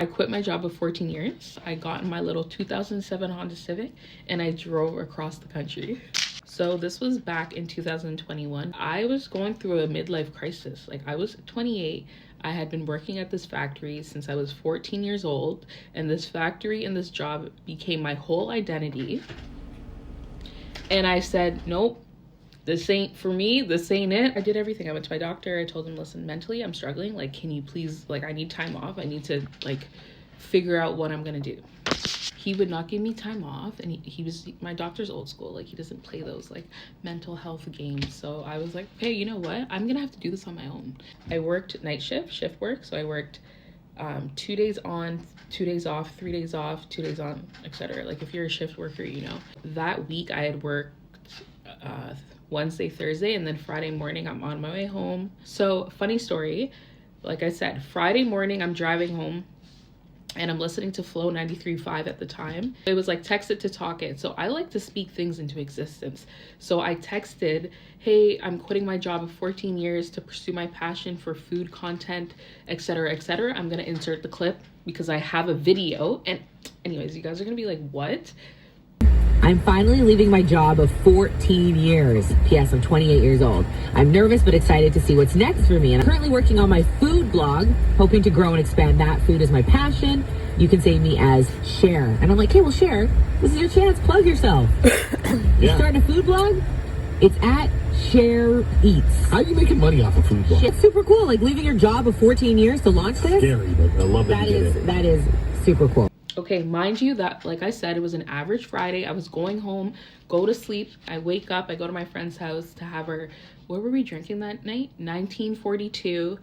I quit my job of 14 years. I got in my little 2007 Honda Civic and I drove across the country. So this was back in 2021. I was going through a midlife crisis. Like, I was 28. I had been working at this factory since I was 14 years old, and this factory and this job became my whole identity. And I said, nope, this ain't for me. This ain't it. I did everything. I went to my doctor. I told him, listen, mentally I'm struggling. Like, can you please, like, I need time off. I need to, like, figure out what I'm gonna do. He would not give me time off, and he was, my doctor's old school. Like, he doesn't play those, like, mental health games. So I was like, hey, you know what? I'm gonna have to do this on my own. I worked night shift work. So I worked 2 days on, 2 days off, 3 days off, 2 days on, etc. Like, if you're a shift worker, you know. That week I had worked Wednesday, Thursday, and then Friday morning I'm on my way home. So funny story, like I said, Friday morning I'm driving home and I'm listening to Flow 93.5 at the time. It was like text it to talk it. So I like to speak things into existence. So I texted, hey, I'm quitting my job of 14 years to pursue my passion for food content, etc., etc. I'm gonna insert the clip because I have a video. And anyways, you guys are gonna be like, what? I'm finally leaving my job of 14 years. P.S. I'm 28 years old. I'm nervous but excited to see what's next for me. And I'm currently working on my food blog, hoping to grow and expand that. Food is my passion. You can say me as Cher. And I'm like, hey, well, Cher, this is your chance. Plug yourself. You're starting a food blog? It's at Cher Eats. How are you making money off a food blog? It's super cool. Like, leaving your job of 14 years to launch this. Scary, but I love that you did it. That is super cool. Okay, mind you that, like I said, it was an average Friday. I was going home, go to sleep. I wake up, I go to my friend's house to have her, what were we drinking that night? 1942,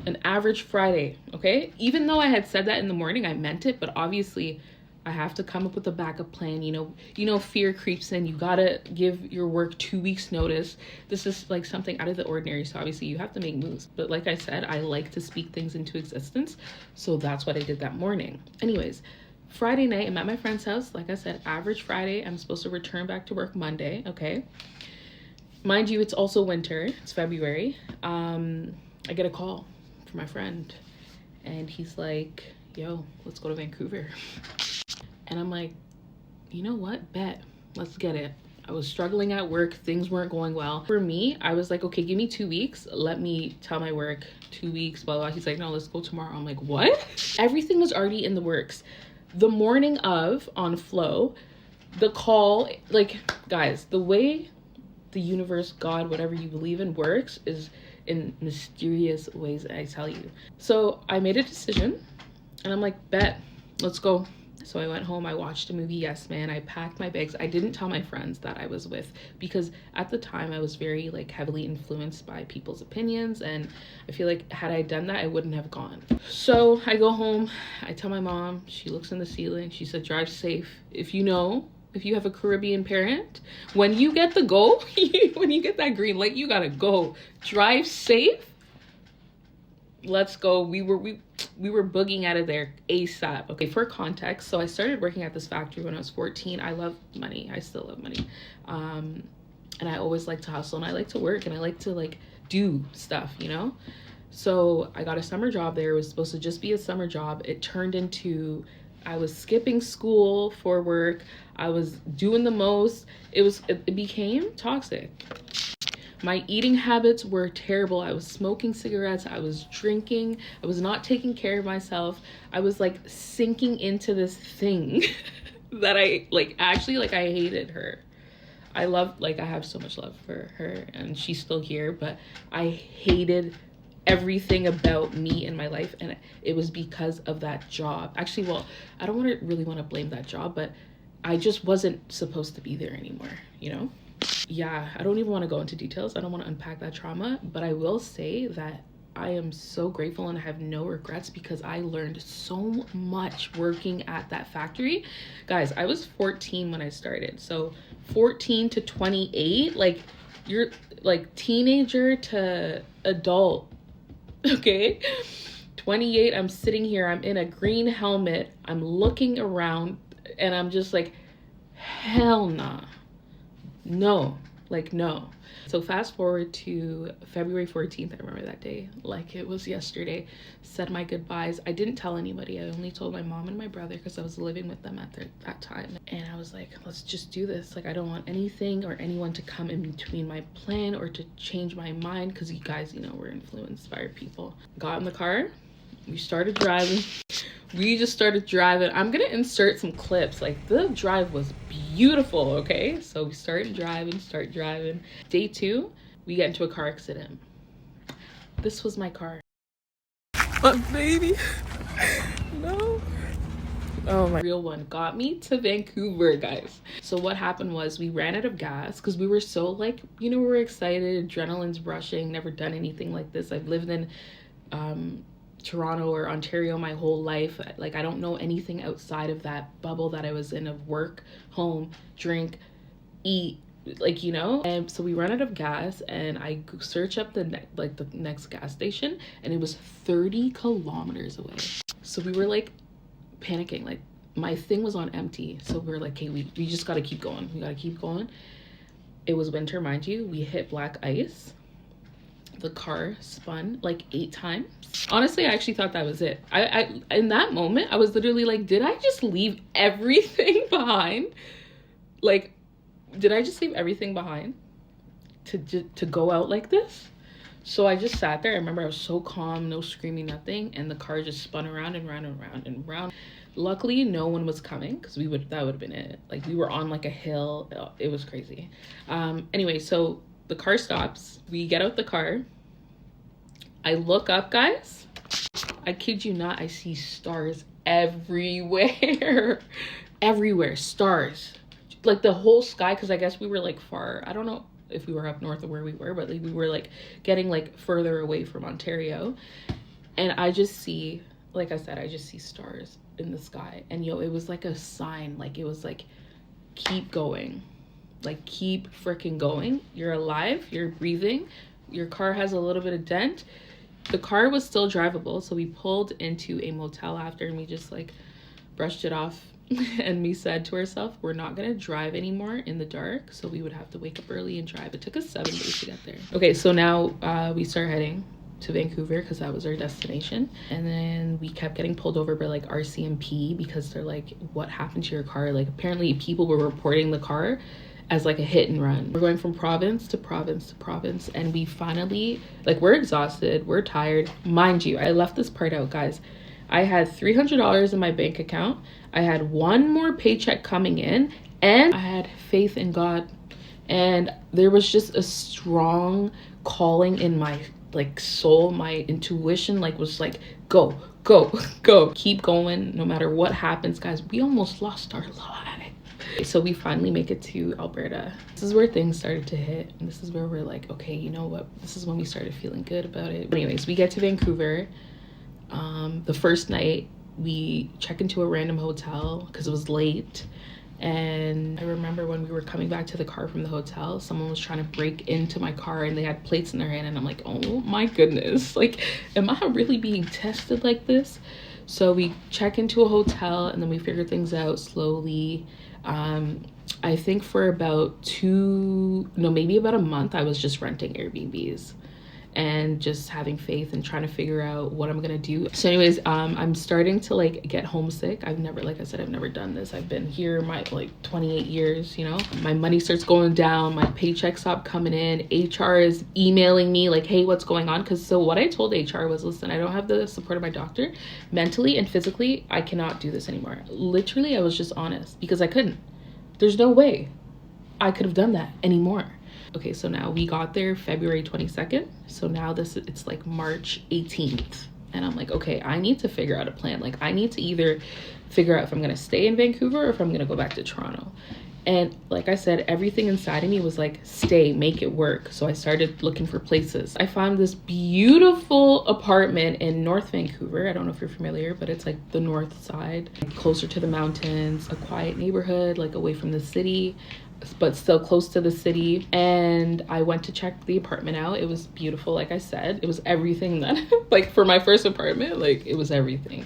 an average Friday, okay? Even though I had said that in the morning, I meant it, but obviously I have to come up with a backup plan. You know, fear creeps in. You gotta give your work 2 weeks notice. This is like something out of the ordinary. So obviously you have to make moves. But like I said, I like to speak things into existence. So that's what I did that morning. Anyways, Friday night, I'm at my friend's house. Like I said, average Friday. I'm supposed to return back to work Monday, okay? Mind you, it's also winter. It's February. I get a call from my friend. And he's like, yo, let's go to Vancouver. And I'm like, you know what? Bet. Let's get it. I was struggling at work. Things weren't going well. For me, I was like, okay, give me 2 weeks. Let me tell my work 2 weeks, blah, blah. He's like, no, let's go tomorrow. I'm like, what? Everything was already in the works. The morning of, on Flow, the call, like, guys, the way the universe, God, whatever you believe in works is in mysterious ways, I tell you. So I made a decision and I'm like, bet, let's go. So I went home, I watched a movie, Yes Man, I packed my bags. I didn't tell my friends that I was with because at the time I was very like heavily influenced by people's opinions, and I feel like had I done that, I wouldn't have gone. So I go home, I tell my mom, she looks in the ceiling, she said, drive safe. If you have a Caribbean parent, when you get the go, when you get that green light, you gotta go. Drive safe. Let's go. We were boogieing out of there ASAP. Okay, for context, so I started working at this factory when I was 14. I love money. I still love money. And I always like to hustle and I like to work and I like to like do stuff, you know? So I got a summer job there. It was supposed to just be a summer job. It turned into, I was skipping school for work. I was doing the most. It became toxic. My eating habits were terrible. I was smoking cigarettes. I was drinking. I was not taking care of myself. I was like sinking into this thing that I like, actually, like I hated her. I have so much love for her and she's still here, but I hated everything about me in my life. And it was because of that job. Actually, well, I don't really want to blame that job, but I just wasn't supposed to be there anymore, you know? Yeah, I don't even want to go into details. I don't want to unpack that trauma, but I will say that I am so grateful and I have no regrets because I learned so much working at that factory. Guys, I was 14 when I started. So 14 to 28, like you're like teenager to adult, okay? 28, I'm sitting here, I'm in a green helmet, I'm looking around and I'm just like, hell nah. No, Like, no. So fast forward to February 14th. I remember that day like it was yesterday. Said my goodbyes. I didn't tell anybody. I only told my mom and my brother because I was living with them at that time. And I was like, let's just do this. Like, I don't want anything or anyone to come in between my plan or to change my mind, because you guys, you know, we're influenced by our people. Got in the car. We started driving. We just started driving. I'm gonna insert some clips. Like, the drive was beautiful, okay? So we start driving. Day 2, we get into a car accident. This was my car. My baby. No. Oh, my real one got me to Vancouver, guys. So what happened was we ran out of gas because we were so, like, you know, we were excited, adrenaline's rushing, never done anything like this. I've lived in Toronto or Ontario my whole life. Like, I don't know anything outside of that bubble that I was in of work, home, drink, eat, like, you know. And so we ran out of gas, and I searched up the next gas station, and it was 30 kilometers away. So we were like panicking. Like, my thing was on empty, so we were like, okay, we just gotta keep going. We gotta keep going. It was winter, mind you. We hit black ice. The car spun like 8 times. Honestly, I actually thought that was it. I in that moment, I was literally like, did I just leave everything behind? Like, did I just leave everything behind to go out like this? So I just sat there. I remember I was so calm, no screaming, nothing, and the car just spun around and round and round and round. Luckily, no one was coming, because that would have been it. Like, we were on like a hill. It was crazy. Anyway, so the car stops. We get out the car. I look up, guys. I kid you not, I see stars everywhere. Everywhere, stars. Like, the whole sky, because I guess we were like far. I don't know if we were up north or where we were, but like, we were like getting like further away from Ontario. And I just see, like I said, I just see stars in the sky. And yo, it was like a sign. Like, it was like, keep going. Like, keep freaking going. You're alive, you're breathing. Your car has a little bit of dent. The car was still drivable, so we pulled into a motel after, and we just like brushed it off. And we said to ourselves, we're not gonna drive anymore in the dark, so we would have to wake up early and drive. It took us 7 days to get there. Okay, so now we start heading to Vancouver because that was our destination. And then we kept getting pulled over by like RCMP because they're like, what happened to your car? Like, apparently people were reporting the car as like a hit and run. We're going from province to province to province, and we finally, like, we're exhausted, we're tired. Mind you, I left this part out, guys. I had $300 in my bank account. I had one more paycheck coming in, and I had faith in God. And there was just a strong calling in my like soul. My intuition like was like, go, go, go. Keep going no matter what happens, guys. We almost lost our lives. So we finally make it to Alberta. This is where things started to hit. And this is where we're like, okay, you know what? This is when we started feeling good about it. But anyways, we get to Vancouver. The first night we check into a random hotel because it was late. And I remember when we were coming back to the car from the hotel, someone was trying to break into my car and they had plates in their hand. And I'm like, oh my goodness, like, am I really being tested like this? So we check into a hotel and then we figure things out slowly. I think for about maybe about a month, I was just renting Airbnbs and just having faith and trying to figure out what I'm gonna do. So anyways, I'm starting to like get homesick. Like I said, I've never done this. I've been here my like 28 years, you know. My money starts going down, my paycheck stopped coming in. HR is emailing me like, hey, what's going on? Because so what I told HR was, listen, I don't have the support of my doctor. Mentally and physically, I cannot do this anymore. Literally, I was just honest because I couldn't. There's no way I could have done that anymore. Okay, so now we got there February 22nd. So now it's like March 18th. And I'm like, okay, I need to figure out a plan. Like, I need to either figure out if I'm gonna stay in Vancouver or if I'm gonna go back to Toronto. And like I said, everything inside of me was like, stay, make it work. So I started looking for places. I found this beautiful apartment in North Vancouver. I don't know if you're familiar, but it's like the north side, closer to the mountains, a quiet neighborhood, like away from the city, but still close to the city. And I went to check the apartment out. It was beautiful. Like I said, it was everything that like for my first apartment, like it was everything.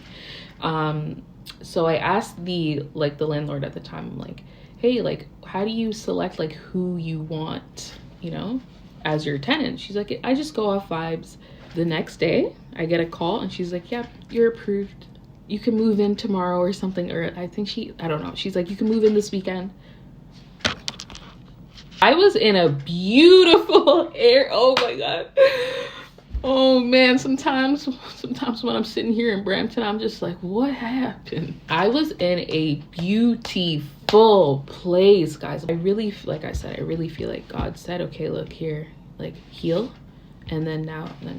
So I asked the landlord at the time, I'm like, hey, like, how do you select like who you want, you know, as your tenant? She's like, I just go off vibes. The next day I get a call and she's like, yep, you're approved, you can move in tomorrow or something. Or I don't know, she's like, you can move in this weekend. I was in a beautiful air. Oh my God. Oh man, sometimes when I'm sitting here in Brampton, I'm just like, what happened? I was in a beautiful place, guys. Like I said, I really feel like God said, okay, look here, like heal, and then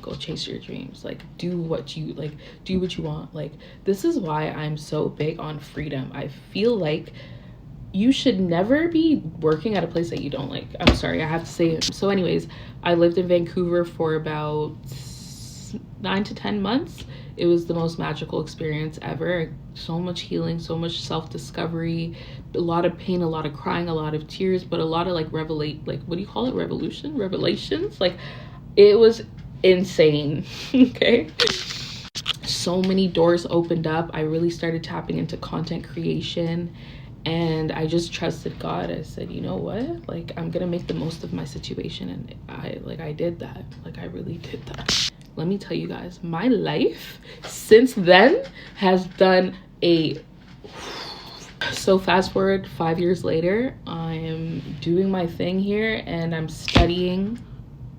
go chase your dreams. Like do what you want. Like this is why I'm so big on freedom. I feel like you should never be working at a place that you don't like. I'm sorry, I have to say it. So anyways, I lived in Vancouver for about 9 to 10 months. It was the most magical experience ever. So much healing, so much self-discovery, a lot of pain, a lot of crying, a lot of tears, but a lot of like what do you call it? Revelations? Like it was insane. Okay. So many doors opened up. I really started tapping into content creation. And I just trusted God. I said, you know what? Like, I'm gonna make the most of my situation. And I did that. Like, I really did that. Let me tell you guys, my life since then has done so fast forward 5 years later, I am doing my thing here and I'm studying.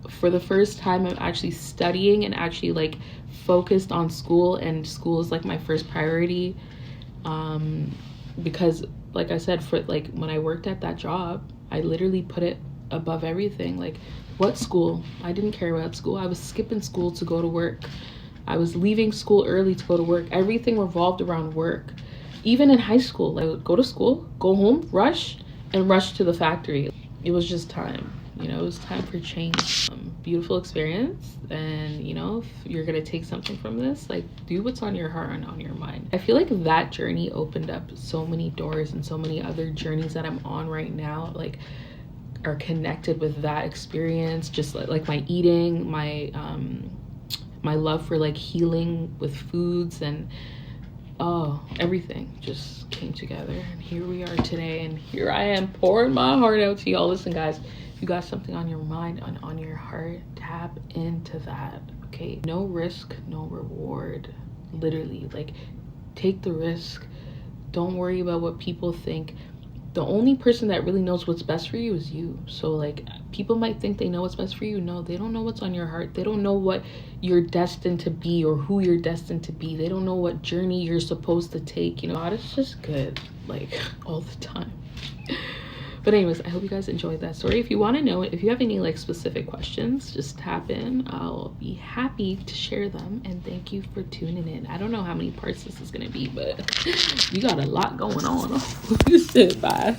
For the first time, I'm actually studying and actually like focused on school, and school is like my first priority. Because like I said, for like when I worked at that job, I literally put it above everything. Like, what school? I didn't care about school. I was skipping school to go to work. I was leaving school early to go to work. Everything revolved around work. Even in high school, like, I would go to school, go home, rush to the factory. It was just time. You know, it was time for change. Beautiful experience. And, you know, if you're going to take something from this, like, do what's on your heart and on your mind. I feel like that journey opened up so many doors, and so many other journeys that I'm on right now, like, are connected with that experience. Just like my eating, my love for like healing with foods, and everything just came together. And here we are today, and here I am pouring my heart out to y'all. Listen, guys, if you got something on your mind and on your heart, tap into that. Okay, no risk, no reward. Literally, like, take the risk. Don't worry about what people think. The only person that really knows what's best for you is you. So like, people might think they know what's best for you. No, they don't know what's on your heart. They don't know what you're destined to be or who you're destined to be. They don't know what journey you're supposed to take. You know, God is just good, like, all the time. But anyways, I hope you guys enjoyed that story. If you want to know, if you have any like specific questions, just tap in. I'll be happy to share them. And thank you for tuning in. I don't know how many parts this is going to be, but you got a lot going on. You said bye.